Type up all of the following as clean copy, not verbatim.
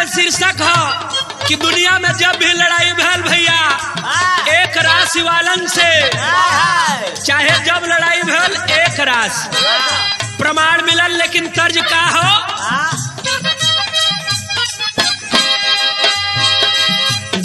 का शीर्षक है कि दुनिया में जब भी लड़ाई भैल भैया एक राशि वालन से, चाहे जब लड़ाई भैल एक राशि प्रमाण मिलल, लेकिन तर्ज का हो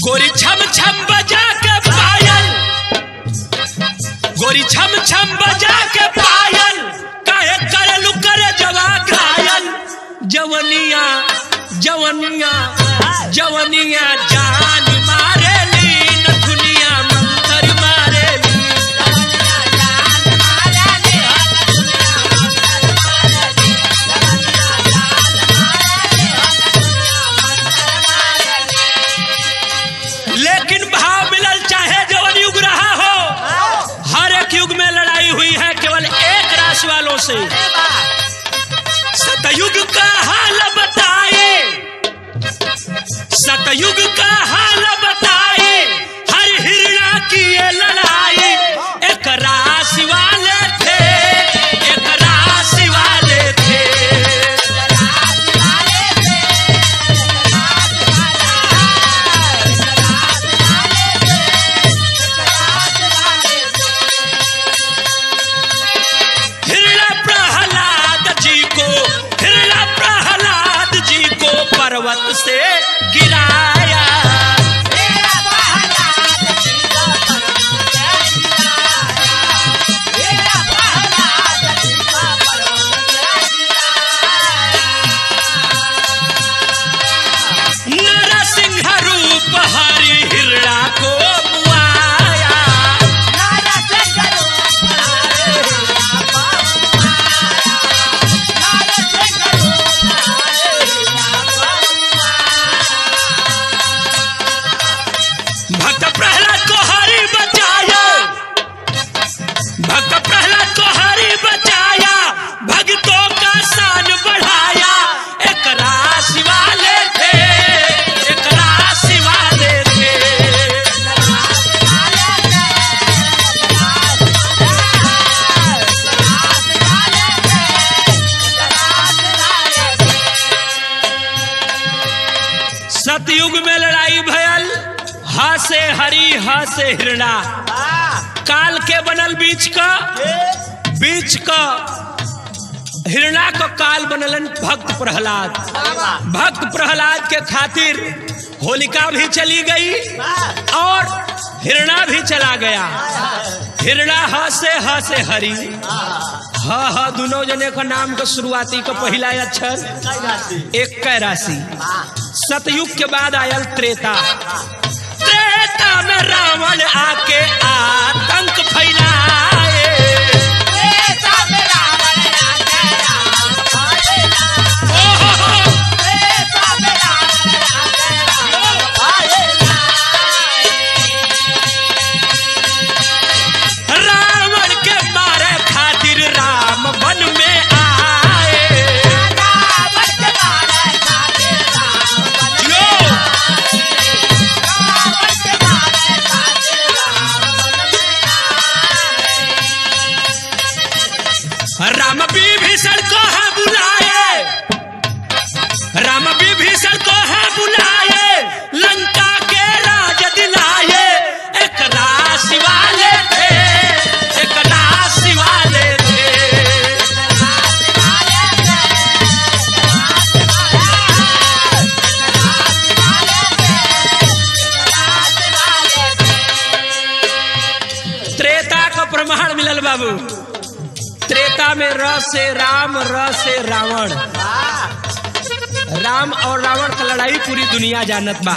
गोरी छम छम बजा के पायल, गोरी छम छम बजा के पायल, काहे करलू करे जवा घायल, जवनिया जवनिया जवनिया जान मारेली, नथुनिया मंतर मारेली, लेकिन भाव मिलल चाहे जवन युग रहा हो, हर एक युग में लड़ाई हुई है केवल एक राशि वालों से। सतयुग का हाल बताए, सतयुग का हाल बताए, हर हिरणा की ये लड़ाई, एक राशि वाले थे, एक राशि वाले थे, हिरणा प्रहलाद जी को, हिरणा प्रहलाद जी को पर्वत से गिराया, नरसिंह रूप हरि हिरणा को मुआया, भक्त प्रहलाद को हरि बचाया, भक्त प्रहलाद को हरि बचाया, भक्तों का शान बढ़ाया, एक राशि वाले थे, एक राशि वाले थे, सतयुग में लड़ाई भयल, हा से हरि हा से हिरणा, काल के बनल बीच का, बीच का हिरणा को काल बनलन भक्त प्रहलाद, भक्त प्रहलाद के खातिर होलिका भी चली गई और हिरणा भी चला गया, हिरणा हा से हरि, हा हा दोनों जने का नाम का शुरुआती का पहला अक्षर एक कै राशि। सतयुग के बाद आयल त्रेता, त्रेता में रावण आके आतंक फैलाए, त्रेता में रावण आके त्रेता में रावण आके रावण के मारे खातिर राम वन में आए, रावण के मारे खातिर राम विभीषण को है बुलाए, राम विभीषण को है बुलाए, लंका के राज दिलाए, एक राशि वाले थे, एक राशि वाले थे, त्रेता का प्रमाण मिलल बाबू, त्रेता में र से राम, र से रावण, राम और रावण का लड़ाई पूरी दुनिया जानत बा,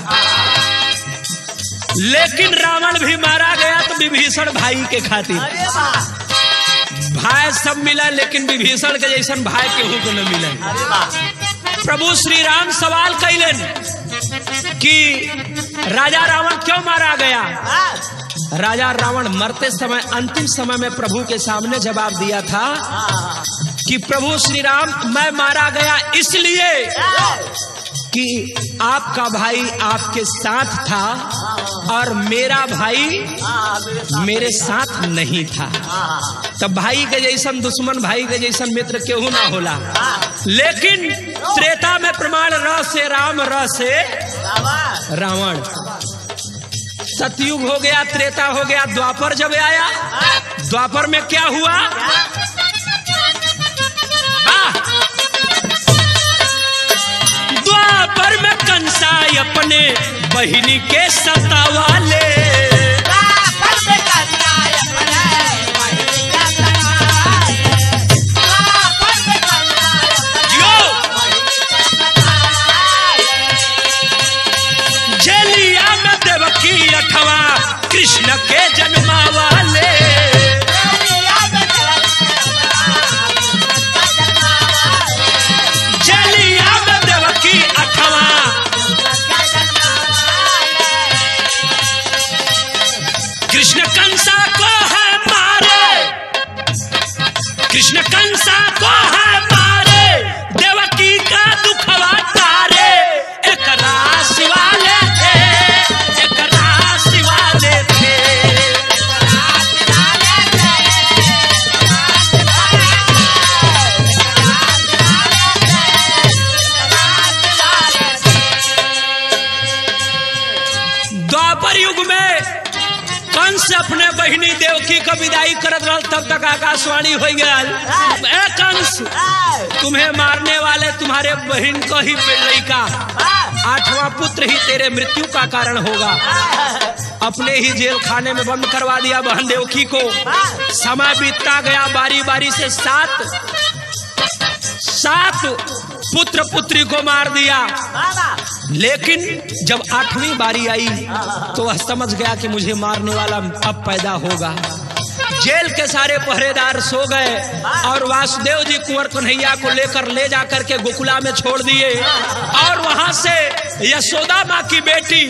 लेकिन रावण भी मारा गया तो विभीषण भाई के खातिर, भाई सब मिला लेकिन विभीषण के जैसन भाई केहू को न मिला। प्रभु श्री राम सवाल कैलन कि राजा रावण क्यों मारा गया, राजा रावण मरते समय अंतिम समय में प्रभु के सामने जवाब दिया था कि प्रभु श्री राम मैं मारा गया इसलिए कि आपका भाई आपके साथ था और मेरा भाई मेरे साथ नहीं था। तब भाई के जैसन दुश्मन, भाई के जैसन मित्र केहू ना होला। लेकिन त्रेता में प्रमाण र से राम, र से रावण। सतयुग हो गया, त्रेता हो गया, द्वापर जब आया, द्वापर में क्या हुआ? द्वापर में कंसा अपने बहिनी के सतावाले, जेलिया में देवकी अठवा कृष्ण के जन्मा वाले, जेलिया में देवकी अठवा कृष्ण कंसा को है मारे, कृष्ण कंसा को है मारे, देवकी का दुखवा तारे, एक राशि वाले थे, एक राशि वाले थे, द्वापर युग में कंस अपने बहिनी देवकी का विदाई करत रहल, तब तक आकाशवाणी हो गया, ए कंस तुम्हें मारने वाले तुम्हारे बहन को ही लड़का, 8वां पुत्र ही तेरे मृत्यु का कारण होगा। अपने ही जेल खाने में बंद करवा दिया बहन देवकी को। समय बीतता गया, बारी बारी से सात पुत्र पुत्री को मार दिया, लेकिन जब 8वीं बारी आई तो वह समझ गया कि मुझे मारने वाला अब पैदा होगा। जेल के सारे पहरेदार सो गए और वासुदेव जी कुंवर कन्हैया को लेकर ले जाकर के गोकुला में छोड़ दिए, और वहां से यशोदा माँ की बेटी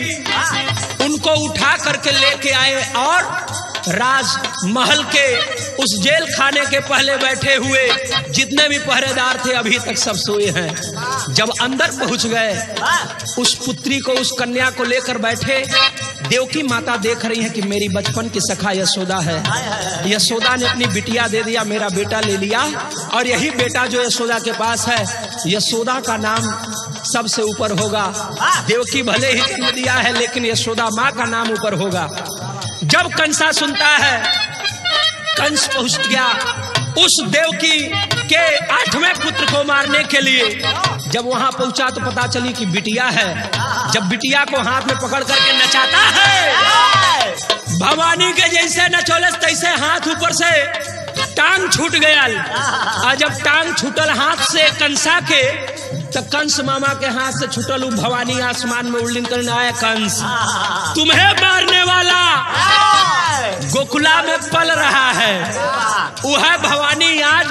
उनको उठा करके लेके आए और राजमहल के उस जेल खाने के पहले बैठे हुए जितने भी पहरेदार थे अभी तक सब सोए हैं। जब अंदर पहुंच गए, उस पुत्री को, उस कन्या को लेकर बैठे, देवकी माता देख रही है कि मेरी बचपन की सखा यशोदा है। यशोदा ने अपनी बिटिया दे दिया, मेरा बेटा ले लिया, और यही बेटा जो यशोदा के पास है, यशोदा का नाम सबसे ऊपर होगा। देवकी भले ही जन्म दिया है लेकिन यशोदा माँ का नाम ऊपर होगा। जब कंसा सुनता है, कंस पहुंच गया उस देवकी के 8वें पुत्र को मारने के लिए। जब वहां पहुंचा तो पता चली कि बिटिया है। जब बिटिया को हाथ में पकड़ करके नचाता है, भवानी के जैसे नचोले तैसे हाथ ऊपर से टांग छूट गया, और जब टांग छूटल हाथ से कंसा के, तो कंस मामा के हाथ से छूटल भवानी आसमान में उड़लिन करने आया, कंस तुम्हें मारने वाला गोकुला में पल रहा है, वह भवानी आज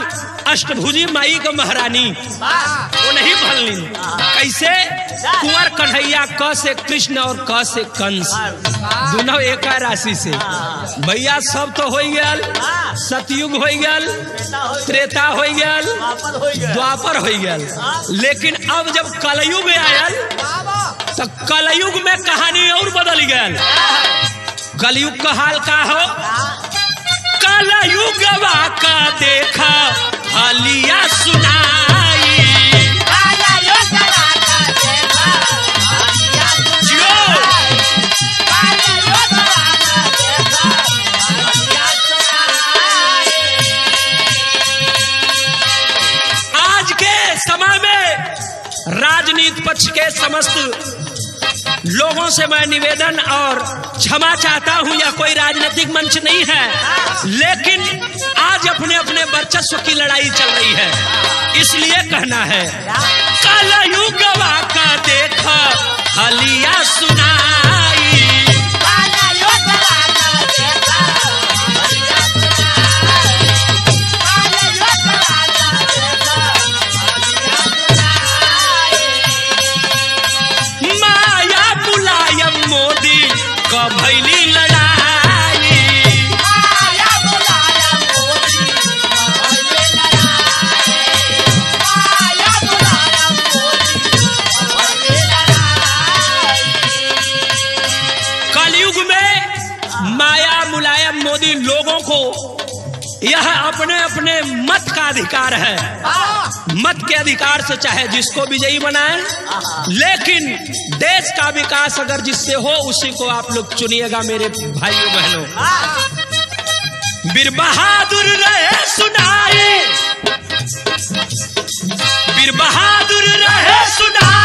अष्टभुजी माई का महारानी, वो नहीं भलनी। कैसे? कुंवर कन्हैया क से कृष्ण और क से कंस, दोनों एक राशि से। भैया सब तो हो गल, सतयुग हो गल, त्रेता हो गल, द्वापर हो गल, लेकिन अब जब कलयुग आयल तो कलयुग में कहानी और बदल गया। कलयुग का हाल का हो? कलयुग का देखा हालिया सुनाई, आज के समय में राजनीति पक्ष के समस्त लोगों से मैं निवेदन और क्षमा चाहता हूं, या कोई राजनीतिक मंच नहीं है, लेकिन आज अपने अपने वर्चस्व की लड़ाई चल रही है, इसलिए कहना है कलयुग का देखा हलिया सुनाई, मोदी का भैली लड़ाई, कलयुग में माया मुलायम मोदी लोगों को यह अपने अपने मत का अधिकार है। मत के अधिकार से चाहे जिसको विजयी बनाए, लेकिन देश का विकास अगर जिससे हो उसी को आप लोग चुनिएगा मेरे भाइयों बहनों। वीर बहादुर रहे सुनाए, वीर बहादुर रहे सुनाए।